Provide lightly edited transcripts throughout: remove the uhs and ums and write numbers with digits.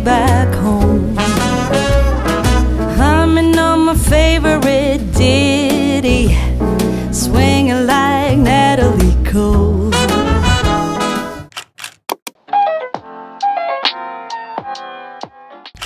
back home. Humming on my favorite ditty, swinging like Natalie Cole.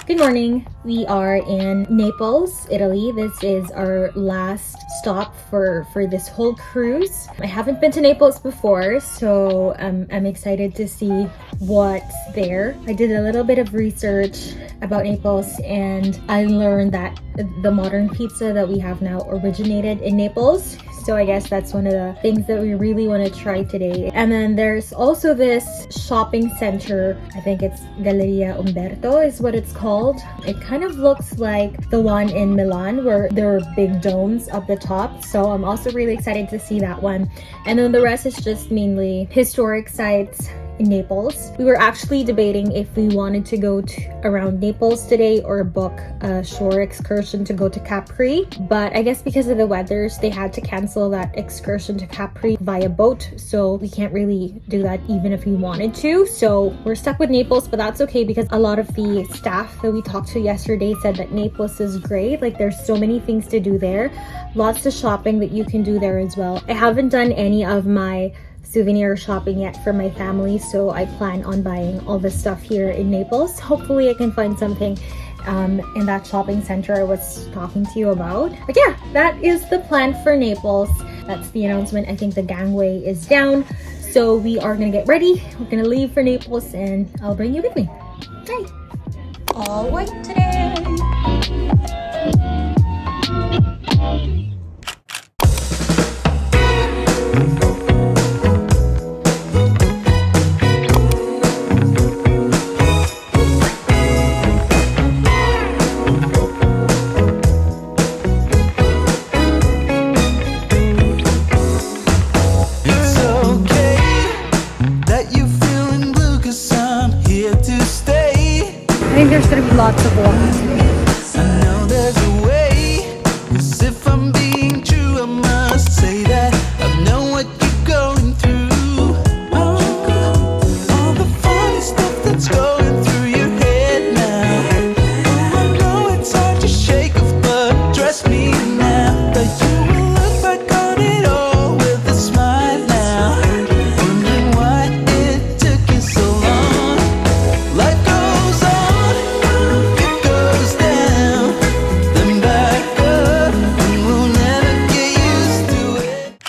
Good morning. We are in Naples, Italy. This is our last stop for this whole cruise. I haven't been to Naples before, so I'm excited to see what's there. I did a little bit of research about Naples and I learned that the modern pizza that we have now originated in Naples. So I guess that's one of the things that we really want to try today. And then there's also this shopping center. I think it's Galleria Umberto is what it's called. It kind of looks like the one in Milan where there are big domes up the top. So I'm also really excited to see that one. And then the rest is just mainly historic sites in Naples. We were actually debating if we wanted to go around Naples today or book a shore excursion to go to Capri, but I guess because of the weathers they had to cancel that excursion to Capri via boat, so we can't really do that even if we wanted to. So we're stuck with Naples, but that's okay because a lot of the staff that we talked to yesterday said that Naples is great. Like there's so many things to do there, lots of shopping that you can do there as well. I haven't done any of my souvenir shopping yet for my family, so I plan on buying all this stuff here in Naples. Hopefully I can find something in that shopping center I was talking to you about. But yeah, that is the plan for Naples. That's the announcement. I think the gangway is down, so we are gonna get ready. We're gonna leave for Naples and I'll bring you with me. Bye. All white today. I think there's gonna be lots of walking today. I know there's a way, 'cause if I'm being true, I must say that I know what you're going through. All the funny stuff that's going through your head now. I know it's hard to shake off, but trust me now that you will look back on it all with a smile now. Wondering why it took you so long. Life goes on, it goes down, then back up, and we'll never get used to it.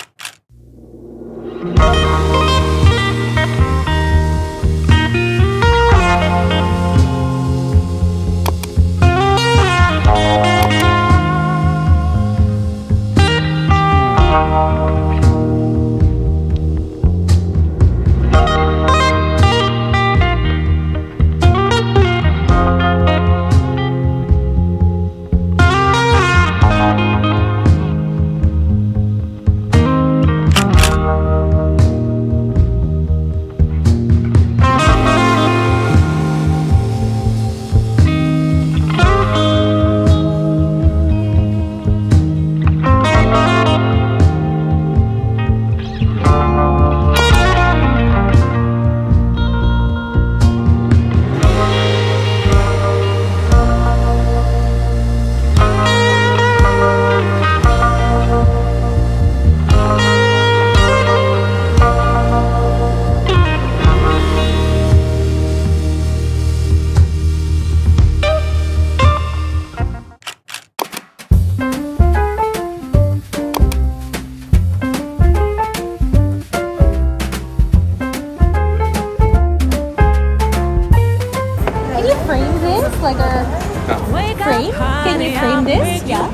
Can you frame this? Like a frame? Can you frame this? Yeah.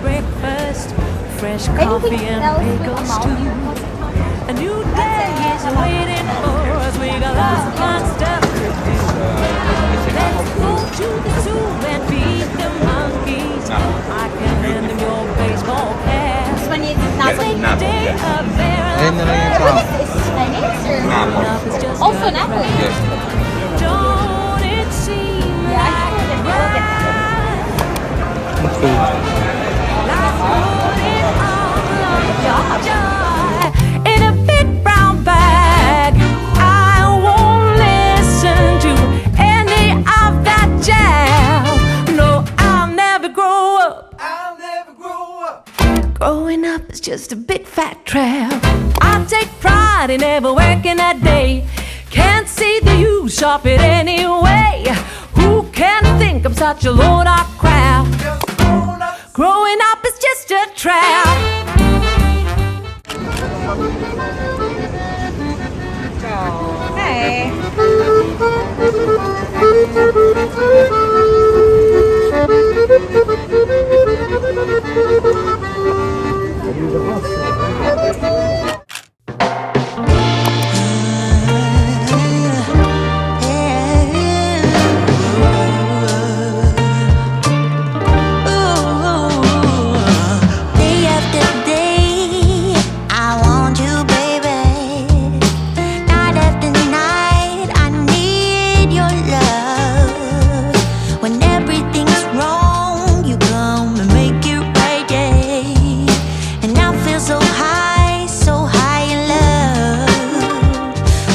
Fresh Anything coffee and else with bagels amount too. you want to count? A new day is waiting for us. We got lots of fun stuff to do. Let's go to the zoo and feed the monkeys. I can hand them your baseball cap. This one is napoli. Take a day up there. Ayun na lang yung What top. is this? Chinese or? Naples. Also napoli. Yes. Don't it seem Yeah, I like think we're gonna get Let's go. Let's put it all on job. joy in a big brown bag. I won't listen to any of that jazz. just a big fat trap. I take pride in never working a day. Can't see the use of it anyway. Who can think I'm such a load of crap? Growing up is just a trap. Hey. Day after day, I want you, baby. Night after night, I need your love. When everything's wrong, you come and make it right, yeah. And I feel so high in love.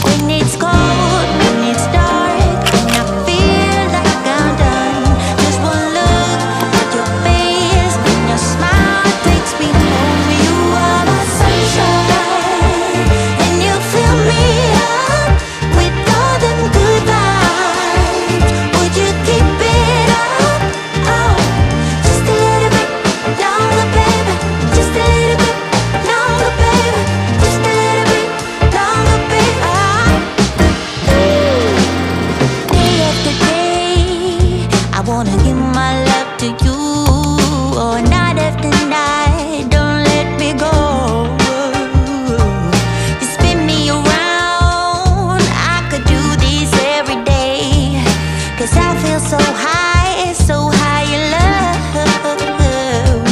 When it's cold, when it's dark, when I feel like I'm done. Just one look at your face, and your smile takes me home. You are my sunshine, and you fill me up with all them good vibes. Would you keep it up? Oh, just a little bit longer, baby. Just a little bit longer, baby. Just a little bit longer, baby. Day after day, I wanna give my love to you. Oh, night after night, don't let me go. You spin me around, I could do this every day. 'Cause I feel so high in love.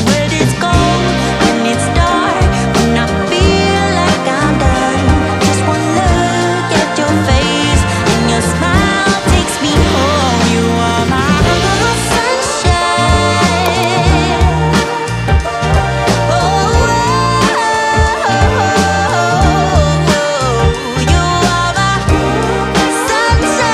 When it's cold, when it's dark, when I feel like I'm done. Just one look at your face, and your smile takes me home. You are my sunshine. Oh, you are my sunshine.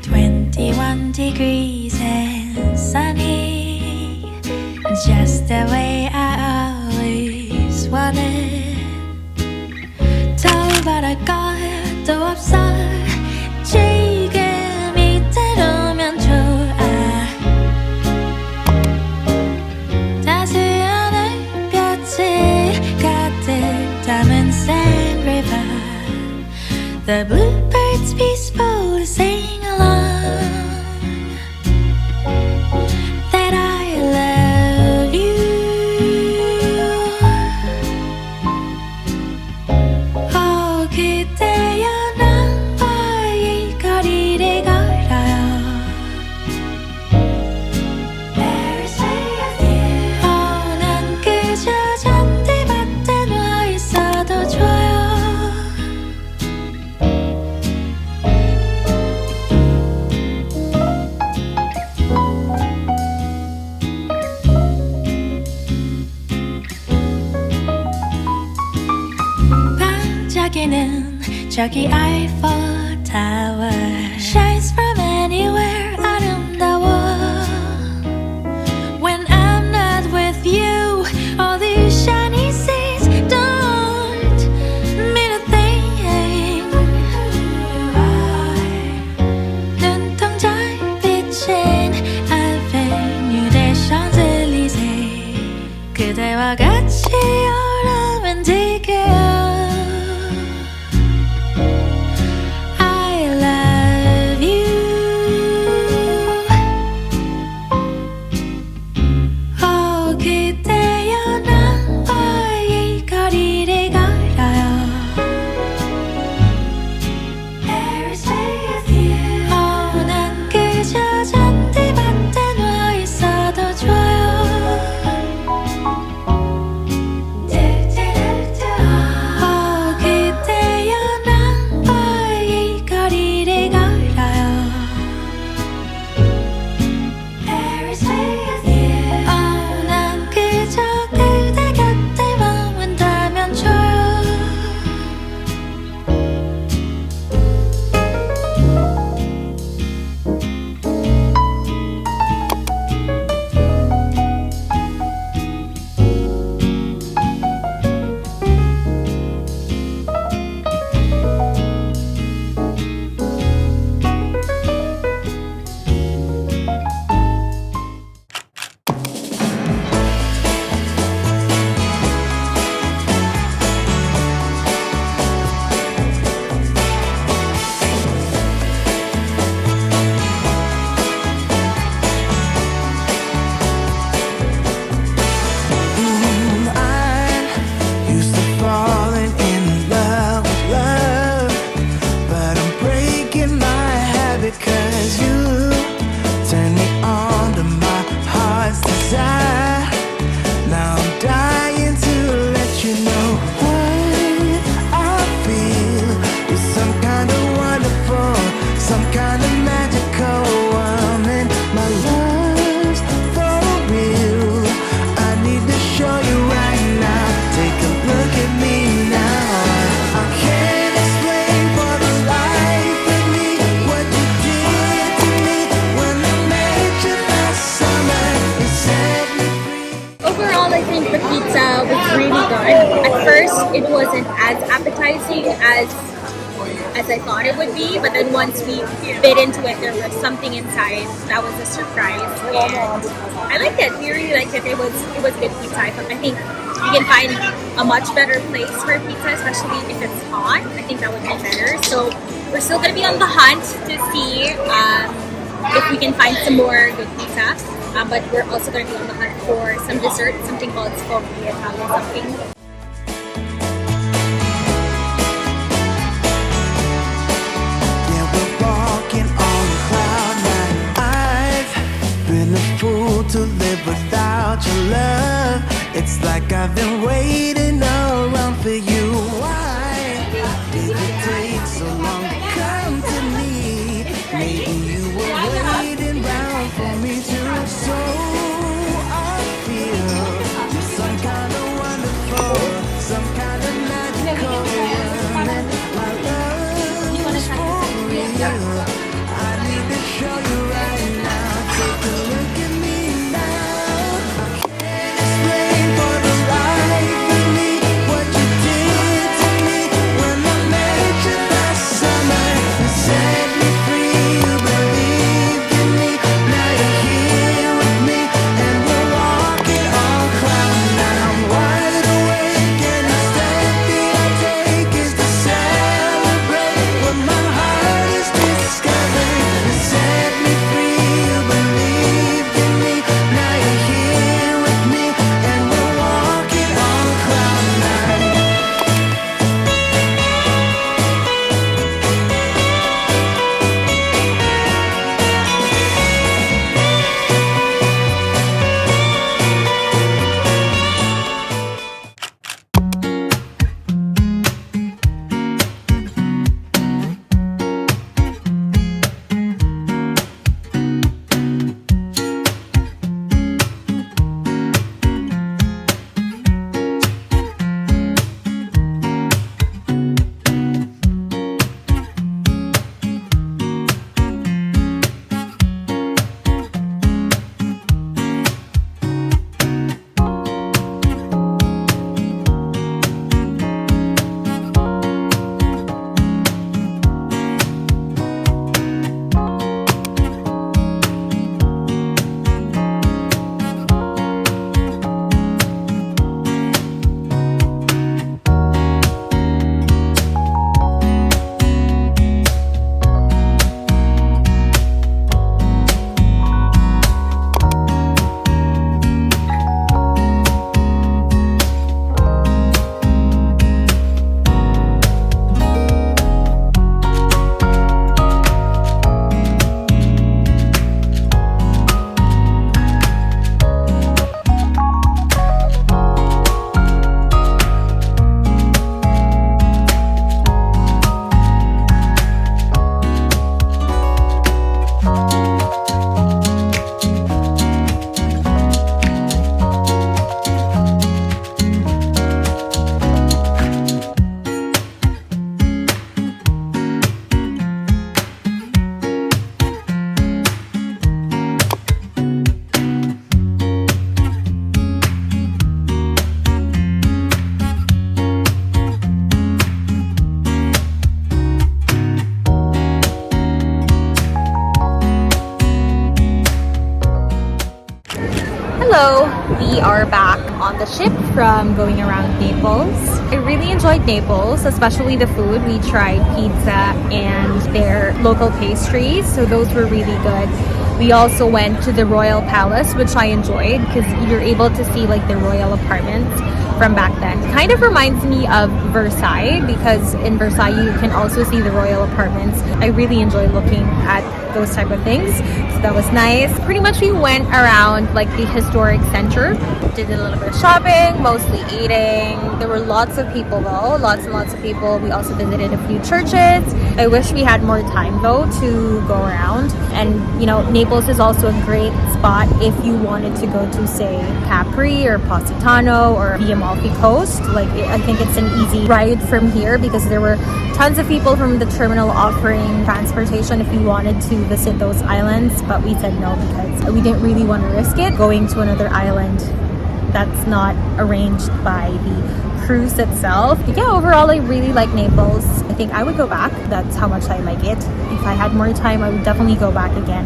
21 degrees and sunny, just the way I always wanted. 더울바랄 것도 없어. 지금 이대로면 좋아. 따스한 햇볕이 가득 담은 sand river. The bluebirds peaceful sing along that I love you. Oh, 그대여 나와 이 거리를 걸어요. Paris with you. Oh, 난 그저 잔디밭에 누워 있어도 좋아요. 반짝이는 저기 Eiffel Tower shines from anywhere. 아름다워. When I'm not with you, all these shiny seas don't mean a thing. 눈동자에 비친 Avenue des Champs-Élysées. 그대와 같이 romantic해요. I love you. Oh, 그대여 나와 이 거리를 걸어요. Paris with you. Oh, 난 그저 잔디밭에 누워 있어도 좋아요. inside. Now I'm dying to let you know what I feel is some kind of wonderful, some kind of magical woman. My love's for real. I need to show you right now. Take a look at me now. I can't explain for the life of me what you did to me when I met you last summer. You set me free. Overall, I think the pizza was really good. At first, it wasn't as appetizing as I thought it would be, but then once we bit into it, there was something inside that was a surprise, and I liked it. We really liked it. It was good pizza. I think you can find a much better place for pizza, especially if it's hot. I think that would be better. So we're still gonna be on the hunt to see if we can find some more good pizza. But we're also gonna be on the hunt for some dessert, something called Italian something. To live without your love, it's like I've been waiting around for you. Why did it take so long to come to me? Maybe you were waiting around for me too. So I feel you're some kind of wonderful, some kind of magical woman. My love is for real. I need to show you right now. Take a look at me. Hello, we are back on the ship from going around Naples. I really enjoyed Naples, especially the food. We tried pizza and their local pastries, so those were really good. We also went to the Royal Palace, which I enjoyed because you're able to see like the royal apartments from back then. Kind of reminds me of Versailles because in Versailles you can also see the royal apartments. I really enjoy looking at those type of things, so that was nice. Pretty much we went around like the historic center, did a little bit of shopping, mostly eating. There were lots of people though, lots and lots of people. We also visited a few churches. I wish we had more time though to go around. And you know, Naples is also a great spot if you wanted to go to say Capri or Positano or the Amalfi Coast. Like I think it's an easy ride from here because there were tons of people from the terminal offering transportation if you wanted to visit those islands, but we said no because we didn't really want to risk it going to another island that's not arranged by the cruise itself. But yeah, overall I really like Naples. I think I would go back. That's how much I like it. If I had more time, I would definitely go back again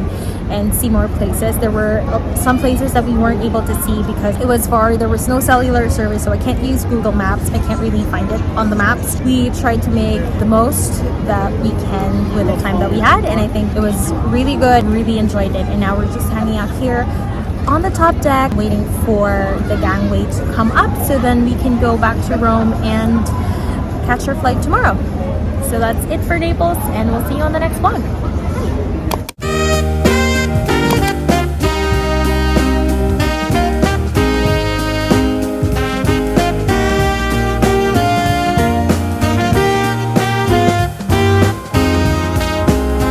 and see more places. There were some places that we weren't able to see because it was far. There was no cellular service, so I can't use Google Maps. I can't really find it on the maps. We tried to make the most that we can with the time that we had, and I think it was really good. Really enjoyed it. And now we're just hanging out here on the top deck waiting for the gangway to come up so then we can go back to Rome and catch our flight tomorrow. So that's it for Naples, and we'll see you on the next vlog.